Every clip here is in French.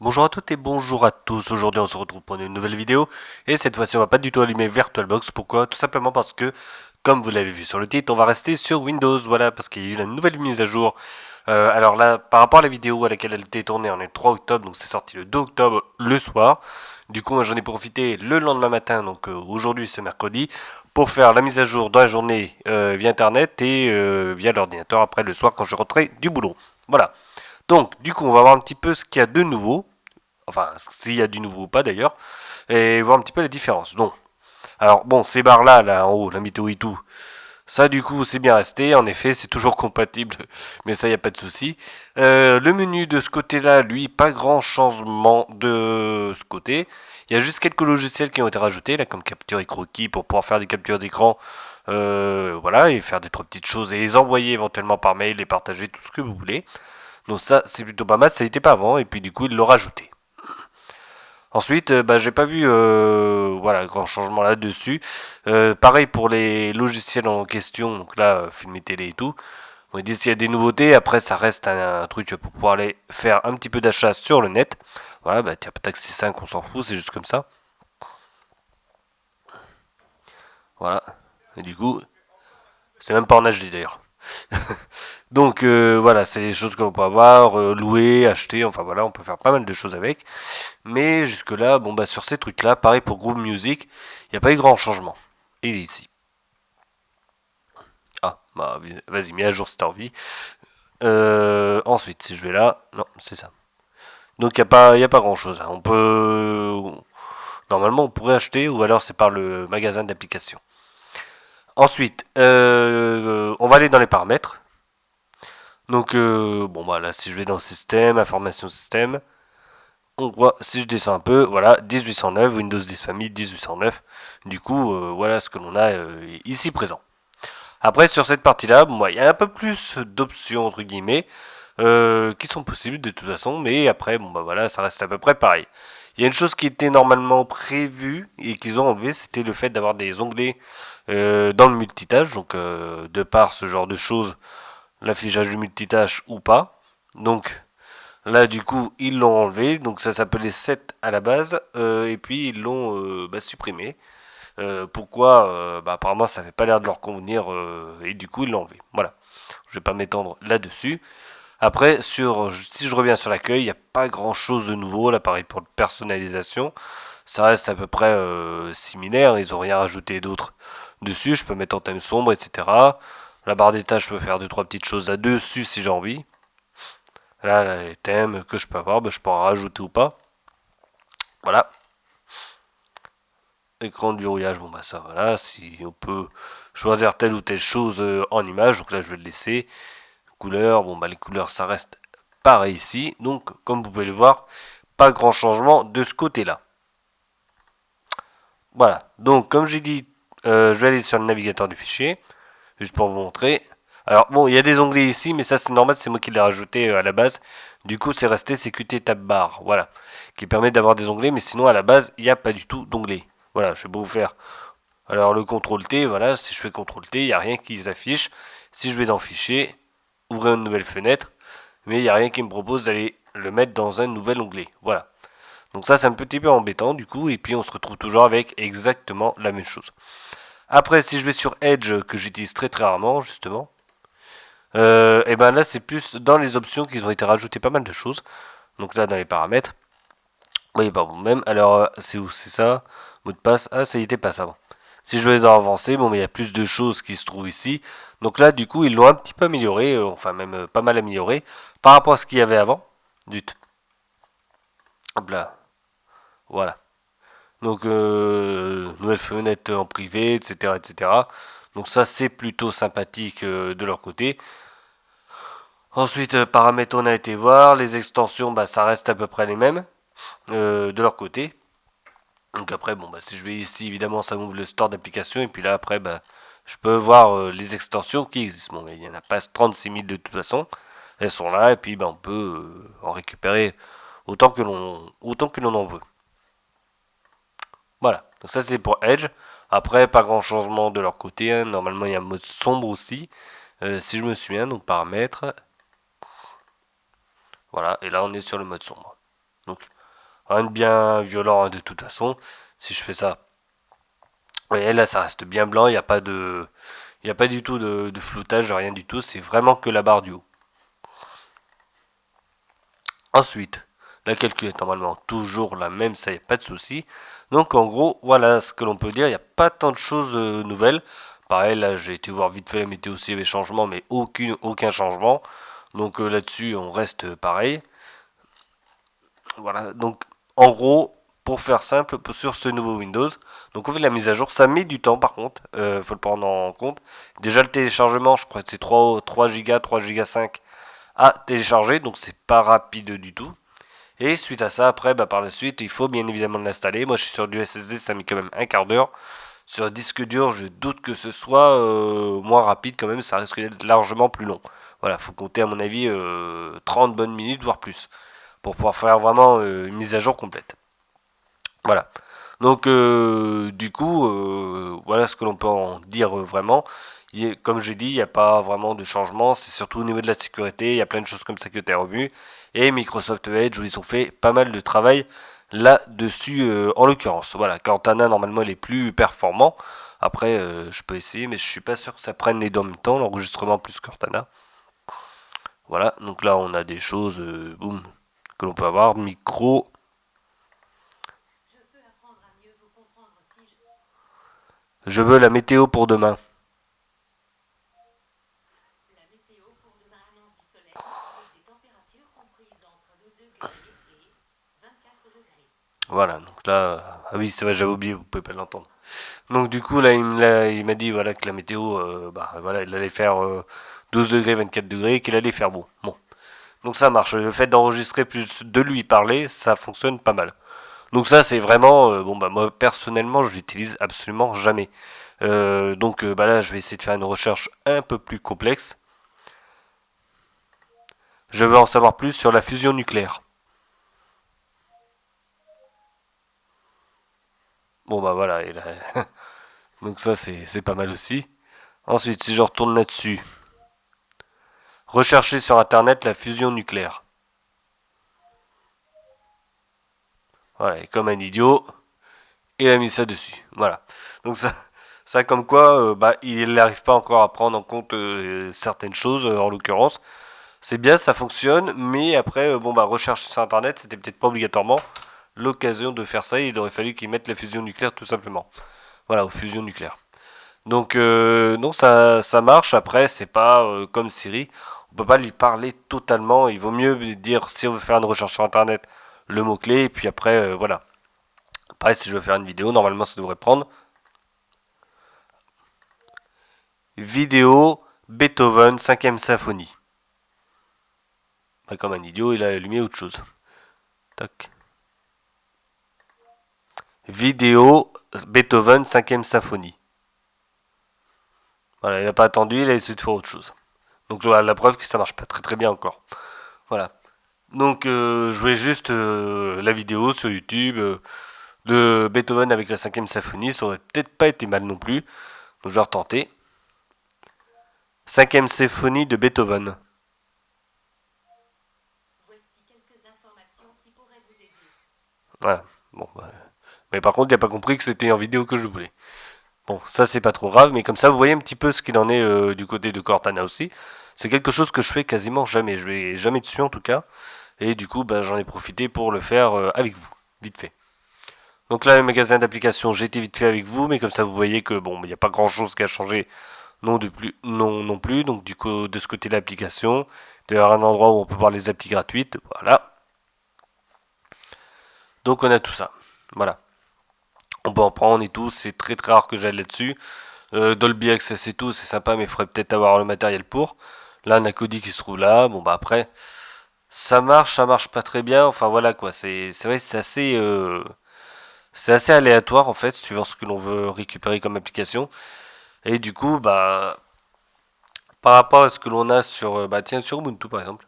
Bonjour à toutes et bonjour à tous. Aujourd'hui, on se retrouve pour une nouvelle vidéo. Et cette fois-ci, on va pas du tout allumer VirtualBox. Pourquoi? Tout simplement parce que, comme vous l'avez vu sur le titre, on va rester sur Windows. Voilà, parce qu'il y a eu la nouvelle mise à jour. Alors là, par rapport à la vidéo à laquelle elle était tournée, on est le 3 octobre, donc c'est sorti le 2 octobre le soir. Du coup, moi j'en ai profité le lendemain matin, donc aujourd'hui c'est mercredi, pour faire la mise à jour dans la journée via Internet et via l'ordinateur après le soir quand je rentrais du boulot. Voilà. Donc, du coup, on va voir un petit peu ce qu'il y a de nouveau. Enfin, s'il y a du nouveau ou pas d'ailleurs, et voir un petit peu les différences. Donc, alors bon, ces barres-là, là en haut, la météo et tout, ça du coup c'est bien resté, en effet c'est toujours compatible, mais ça y a pas de souci. Le menu de ce côté-là, lui, pas grand changement de ce côté. Il y a juste quelques logiciels qui ont été rajoutés, là comme capture et croquis pour pouvoir faire des captures d'écran, voilà, et faire des trois petites choses et les envoyer éventuellement par mail et partager tout ce que vous voulez. Donc ça c'est plutôt pas mal, ça n'était pas avant, et puis du coup ils l'ont rajouté. Ensuite, bah, j'ai pas vu voilà, grand changement là-dessus. Pareil pour les logiciels en question, donc là, film et télé et tout. On dit s'il y a des nouveautés, après ça reste un truc pour pouvoir aller faire un petit peu d'achat sur le net. Voilà, bah tiens, Taxi 5, on s'en fout, c'est juste comme ça. Voilà. Et du coup, c'est même pas en HD d'ailleurs. Donc voilà, c'est des choses qu'on peut avoir, louer, acheter, enfin voilà, on peut faire pas mal de choses avec. Mais jusque-là, bon bah sur ces trucs-là, pareil pour Groove Music, il n'y a pas eu grand changement. Il est ici. Ah, bah vas-y, mets à jour si t'as envie. Ensuite, si je vais là, non, c'est ça. Donc il y a pas grand-chose. On peut, normalement, on pourrait acheter ou alors c'est par le magasin d'applications. Ensuite, on va aller dans les paramètres. Donc bon bah là, si je vais dans système, information système, on voit, si je descends un peu, voilà, 1809, Windows 10 Family 1809. Du coup, voilà ce que l'on a ici présent. Après, sur cette partie-là, bon, bah, il y a un peu plus d'options, entre guillemets, qui sont possibles de toute façon, mais après, bon, bah voilà, ça reste à peu près pareil. Il y a une chose qui était normalement prévue et qu'ils ont enlevé, c'était le fait d'avoir des onglets dans le multitâche, donc de par ce genre de choses, l'affichage du multitâche ou pas. Donc là, du coup, ils l'ont enlevé, donc ça s'appelait 7 à la base, et puis ils l'ont bah, supprimé. Pourquoi bah, apparemment ça n'avait pas l'air de leur convenir et du coup ils l'ont enlevé. Voilà. Je vais pas m'étendre là-dessus. Après, si je reviens sur l'accueil, il n'y a pas grand chose de nouveau. Là, pareil pour la personnalisation. Ça reste à peu près similaire. Ils n'ont rien rajouté d'autre dessus. Je peux mettre en thème sombre, etc. La barre des tâches, je peux faire deux trois petites choses là-dessus si j'ai envie. Là, les thèmes que je peux avoir, bah, je peux en rajouter ou pas. Voilà. Écran de verrouillage, bon bah ça voilà, si on peut choisir telle ou telle chose en image, donc là je vais le laisser. Couleurs, bon bah les couleurs ça reste pareil ici, donc comme vous pouvez le voir, pas grand changement de ce côté-là. Voilà, donc comme j'ai dit, je vais aller sur le navigateur du fichier, juste pour vous montrer. Alors bon, il y a des onglets ici, mais ça c'est normal, c'est moi qui l'ai rajouté à la base. Du coup c'est resté CQT Tab Bar, voilà, qui permet d'avoir des onglets, mais sinon à la base il n'y a pas du tout d'onglets. Voilà, je vais vous faire. Alors le CTRL T, voilà, si je fais CTRL T, il n'y a rien qui s'affiche. Si je vais dans Fichier, ouvrir une nouvelle fenêtre, mais il n'y a rien qui me propose d'aller le mettre dans un nouvel onglet. Voilà. Donc ça c'est un petit peu embêtant du coup, et puis on se retrouve toujours avec exactement la même chose. Après, si je vais sur Edge, que j'utilise très très rarement justement, et ben là c'est plus dans les options qu'ils ont été rajoutés pas mal de choses. Donc là dans les paramètres, vous voyez par vous-même. Alors c'est où? C'est ça. Mot de passe. Ah, ça y était pas ça. Bon. Si je vais dans avancer, bon, mais il y a plus de choses qui se trouvent ici. Donc là, du coup, ils l'ont un petit peu amélioré, enfin même pas mal amélioré par rapport à ce qu'il y avait avant. Zut. Hop là. Voilà. Donc, nouvelle fenêtre en privé, etc., etc. Donc ça, c'est plutôt sympathique de leur côté. Ensuite, paramètres, on a été voir. Les extensions, bah, ça reste à peu près les mêmes de leur côté. Donc après, bon, bah, si je vais ici, évidemment, ça m'ouvre le store d'applications. Et puis là, après, bah, je peux voir les extensions qui existent. Bon, il n'y en a pas 36 000 de toute façon. Elles sont là. Et puis, bah, on peut en récupérer autant que l'on en veut. Voilà. Donc ça, c'est pour Edge. Après, pas grand changement de leur côté, hein. Normalement, il y a un mode sombre aussi. Si je me souviens, donc paramètres. Voilà. Et là, on est sur le mode sombre. Donc rien de bien violent hein, de toute façon. Si je fais ça, et là ça reste bien blanc, il n'y a pas du tout de floutage, rien du tout, c'est vraiment que la barre du haut. Ensuite, la calcul est normalement toujours la même, ça y a pas de souci. Donc en gros, voilà ce que l'on peut dire, il n'y a pas tant de choses nouvelles. Pareil, là j'ai été voir vite fait la météo s'il y avait changement, mais aucun changement. Donc là-dessus, on reste pareil. Voilà, donc en gros, pour faire simple, sur ce nouveau Windows, donc on fait la mise à jour, ça met du temps par contre, faut le prendre en compte. Déjà le téléchargement, je crois que c'est 3 Go, 3 Go 5 à télécharger, donc c'est pas rapide du tout. Et suite à ça, après, par la suite, il faut bien évidemment l'installer. Moi je suis sur du SSD, ça met quand même un quart d'heure. Sur un disque dur, je doute que ce soit moins rapide quand même, ça risque d'être largement plus long. Voilà, faut compter à mon avis 30 bonnes minutes, voire plus, pour pouvoir faire vraiment une mise à jour complète. Voilà. Donc du coup, voilà ce que l'on peut en dire vraiment. Comme j'ai dit, il n'y a pas vraiment de changement, c'est surtout au niveau de la sécurité, il y a plein de choses comme ça qui ont été revues. Et Microsoft Edge, où ils ont fait pas mal de travail là-dessus en l'occurrence. Voilà, Cortana normalement il est plus performant. Après, je peux essayer, mais je suis pas sûr que ça prenne les deux en même temps, l'enregistrement plus Cortana. Voilà, donc là on a des choses boum, que l'on peut avoir. Micro. Je veux la météo pour demain. Voilà, donc là, ah oui, c'est vrai, j'avais oublié, vous pouvez pas l'entendre. Donc du coup, là, il m'a dit voilà que la météo, voilà, il allait faire 12 degrés, 24 degrés, qu'il allait faire beau. Bon, donc ça marche. Le fait d'enregistrer plus de lui parler, ça fonctionne pas mal. Donc ça, c'est vraiment, bon bah moi personnellement, je l'utilise absolument jamais. Donc là, je vais essayer de faire une recherche un peu plus complexe. Je veux en savoir plus sur la fusion nucléaire. Bon bah voilà, donc ça c'est pas mal aussi. Ensuite, si je retourne là-dessus, rechercher sur internet la fusion nucléaire. Voilà, et comme un idiot, il a mis ça dessus. Voilà. Donc ça comme quoi, il n'arrive pas encore à prendre en compte certaines choses, en l'occurrence. C'est bien, ça fonctionne, mais après, recherche sur internet, c'était peut-être pas obligatoirement l'occasion de faire ça. Il aurait fallu qu'ils mettent la fusion nucléaire tout simplement. Voilà, aux fusions nucléaires. Donc non, ça marche. Après, c'est pas comme Siri. On peut pas lui parler totalement. Il vaut mieux dire si on veut faire une recherche sur internet, le mot-clé, et puis après, voilà. Pareil, si je veux faire une vidéo, normalement ça devrait prendre vidéo Beethoven 5e symphonie. Comme un idiot, il a allumé autre chose. Tac. Vidéo Beethoven 5e symphonie. Voilà, il n'a pas attendu, il a essayé de faire autre chose. Donc voilà, la preuve que ça marche pas très très bien encore. Voilà. Donc je voulais juste la vidéo sur YouTube de Beethoven avec la 5e symphonie, ça aurait peut-être pas été mal non plus. Donc je vais retenter. 5e symphonie de Beethoven. Voilà. Bon, mais par contre, il n'a pas compris que c'était en vidéo que je voulais. Bon, ça c'est pas trop grave, mais comme ça vous voyez un petit peu ce qu'il en est du côté de Cortana aussi. C'est quelque chose que je fais quasiment jamais. Je vais jamais dessus en tout cas. Et du coup, j'en ai profité pour le faire avec vous, vite fait. Donc là, le magasin d'applications, j'ai été vite fait avec vous, mais comme ça vous voyez que bon, il n'y a pas grand chose qui a changé non plus. Donc du coup, de ce côté de l'application, d'ailleurs un endroit où on peut voir les applis gratuites, voilà. Donc on a tout ça. Voilà. On peut en prendre et tout, c'est très très rare que j'aille là-dessus. Dolby Access et tout, c'est sympa, mais il faudrait peut-être avoir le matériel pour. Là, on a Kodi qui se trouve là. Bon, après, ça marche pas très bien. Enfin, voilà quoi. C'est vrai, c'est assez aléatoire en fait, suivant ce que l'on veut récupérer comme application. Et du coup, par rapport à ce que l'on a sur, tiens, sur Ubuntu par exemple.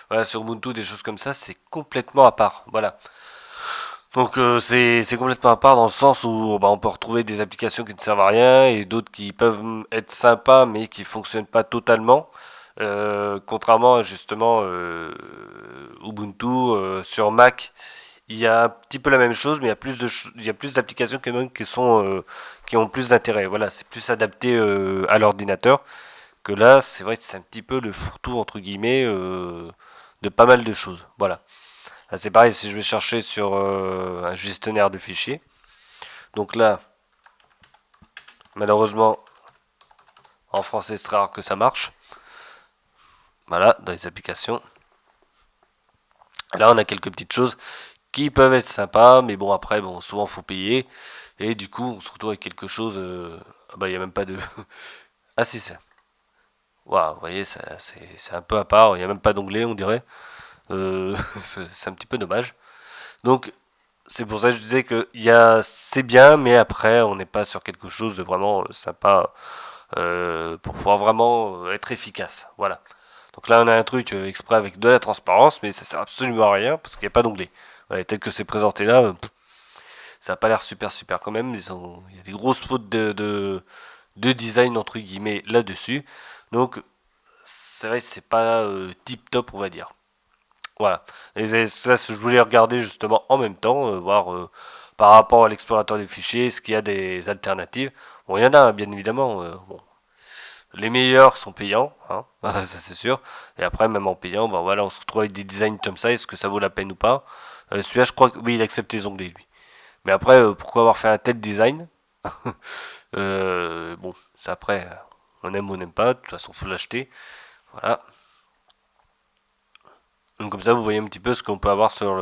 Voilà, sur Ubuntu, des choses comme ça, c'est complètement à part. Voilà. Donc c'est complètement à part dans le sens où on peut retrouver des applications qui ne servent à rien et d'autres qui peuvent être sympas mais qui fonctionnent pas totalement. Contrairement à justement Ubuntu sur Mac, il y a un petit peu la même chose, mais il y a plus d'applications quand même qui ont plus d'intérêt. Voilà, c'est plus adapté à l'ordinateur. Que là, c'est vrai que c'est un petit peu le fourre-tout entre guillemets de pas mal de choses. Voilà. Là, c'est pareil si je vais chercher sur un gestionnaire de fichiers. Donc là, malheureusement, en français, c'est rare que ça marche. Voilà, dans les applications. Là, on a quelques petites choses qui peuvent être sympas, mais bon, après, bon, souvent, faut payer. Et du coup, on se retrouve avec quelque chose. Bah, il n'y a même pas de. Ah, si, c'est. Waouh, vous voyez, c'est un peu à part. Il n'y a même pas d'onglet, on dirait. C'est un petit peu dommage. Donc, c'est pour ça que je disais que c'est bien, mais après, on n'est pas sur quelque chose de vraiment sympa pour pouvoir vraiment être efficace. Voilà. Donc là, on a un truc exprès avec de la transparence, mais ça sert absolument à rien parce qu'il n'y a pas d'onglet. Voilà, tel que c'est présenté là, ça n'a pas l'air super super quand même. Il y a des grosses fautes de design entre guillemets là-dessus. Donc c'est vrai que c'est pas tip top on va dire. Voilà. Et ça, je voulais regarder justement en même temps, voir par rapport à l'explorateur des fichiers, est-ce qu'il y a des alternatives. Bon, il y en a bien évidemment. Bon, les meilleurs sont payants, hein, ça c'est sûr. Et après, même en payant, ben voilà, on se retrouve avec des designs comme ça. Est-ce que ça vaut la peine ou pas? Celui-là, je crois que oui, il accepte les onglets, lui. Mais après, pourquoi avoir fait un tel design? Bon, c'est après, on aime ou on n'aime pas. De toute façon, faut l'acheter. Voilà. Donc comme ça, vous voyez un petit peu ce qu'on peut avoir sur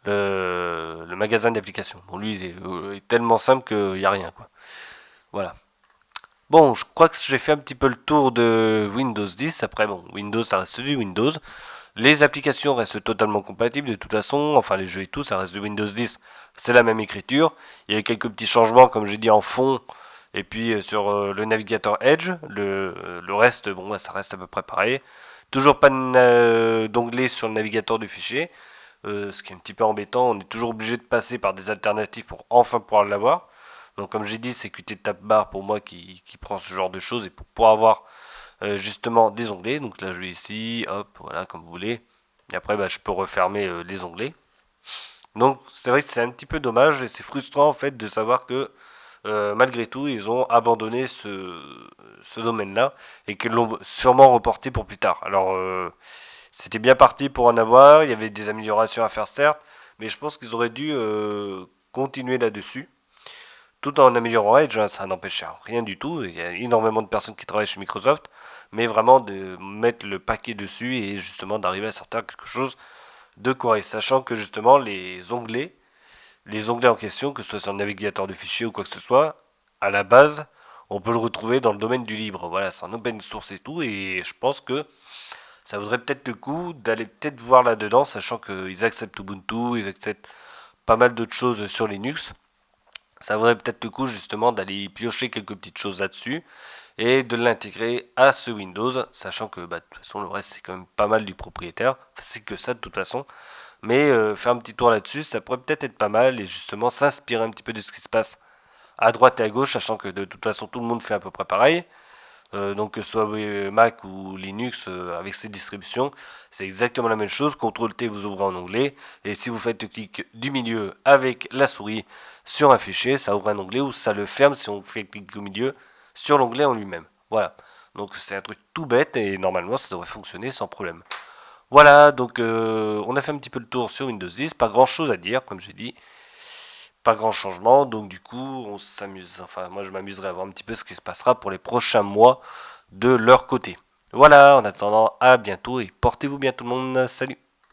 le magasin d'applications. Bon, lui, il est tellement simple qu'il n'y a rien, quoi. Voilà. Bon, je crois que j'ai fait un petit peu le tour de Windows 10. Après, bon, Windows, ça reste du Windows. Les applications restent totalement compatibles de toute façon. Enfin, les jeux et tout, ça reste du Windows 10. C'est la même écriture. Il y a quelques petits changements, comme j'ai dit, en fond. Et puis sur le navigateur Edge. Le reste, bon, bah, ça reste à peu près pareil. Toujours pas d'onglet sur le navigateur du fichier. Ce qui est un petit peu embêtant. On est toujours obligé de passer par des alternatives pour enfin pouvoir l'avoir. Donc comme j'ai dit, c'est Qt Tab Bar pour moi qui prend ce genre de choses et pour pouvoir avoir justement des onglets. Donc là je vais ici, hop, voilà, comme vous voulez. Et après bah, je peux refermer les onglets. Donc c'est vrai que c'est un petit peu dommage et c'est frustrant en fait de savoir que malgré tout ils ont abandonné ce domaine-là et qu'ils l'ont sûrement reporté pour plus tard. Alors c'était bien parti pour en avoir, il y avait des améliorations à faire certes, mais je pense qu'ils auraient dû continuer là-dessus tout en améliorant Edge, hein, ça n'empêche rien du tout. Il y a énormément de personnes qui travaillent chez Microsoft, mais vraiment de mettre le paquet dessus et justement d'arriver à sortir quelque chose de correct, sachant que justement les onglets en question, que ce soit sur le navigateur de fichiers ou quoi que ce soit, à la base, on peut le retrouver dans le domaine du libre. Voilà, c'est en open source et tout, et je pense que ça vaudrait peut-être le coup d'aller peut-être voir là-dedans, sachant qu'ils acceptent Ubuntu, ils acceptent pas mal d'autres choses sur Linux. Ça vaudrait peut-être le coup justement d'aller piocher quelques petites choses là-dessus et de l'intégrer à ce Windows, sachant que bah, de toute façon le reste c'est quand même pas mal du propriétaire, enfin, c'est que ça de toute façon, mais faire un petit tour là-dessus, ça pourrait peut-être être pas mal et justement s'inspirer un petit peu de ce qui se passe à droite et à gauche, sachant que de toute façon tout le monde fait à peu près pareil. Donc que ce soit Mac ou Linux avec ces distributions, c'est exactement la même chose. CTRL T vous ouvrez un onglet et si vous faites le clic du milieu avec la souris sur un fichier, ça ouvre un onglet ou ça le ferme si on fait le clic au milieu sur l'onglet en lui-même. Voilà. Donc c'est un truc tout bête et normalement ça devrait fonctionner sans problème. Voilà, donc on a fait un petit peu le tour sur Windows 10, pas grand chose à dire comme j'ai dit, pas grand changement, donc du coup on s'amuse, enfin moi je m'amuserai à voir un petit peu ce qui se passera pour les prochains mois de leur côté. Voilà, en attendant, à bientôt et portez-vous bien tout le monde, salut.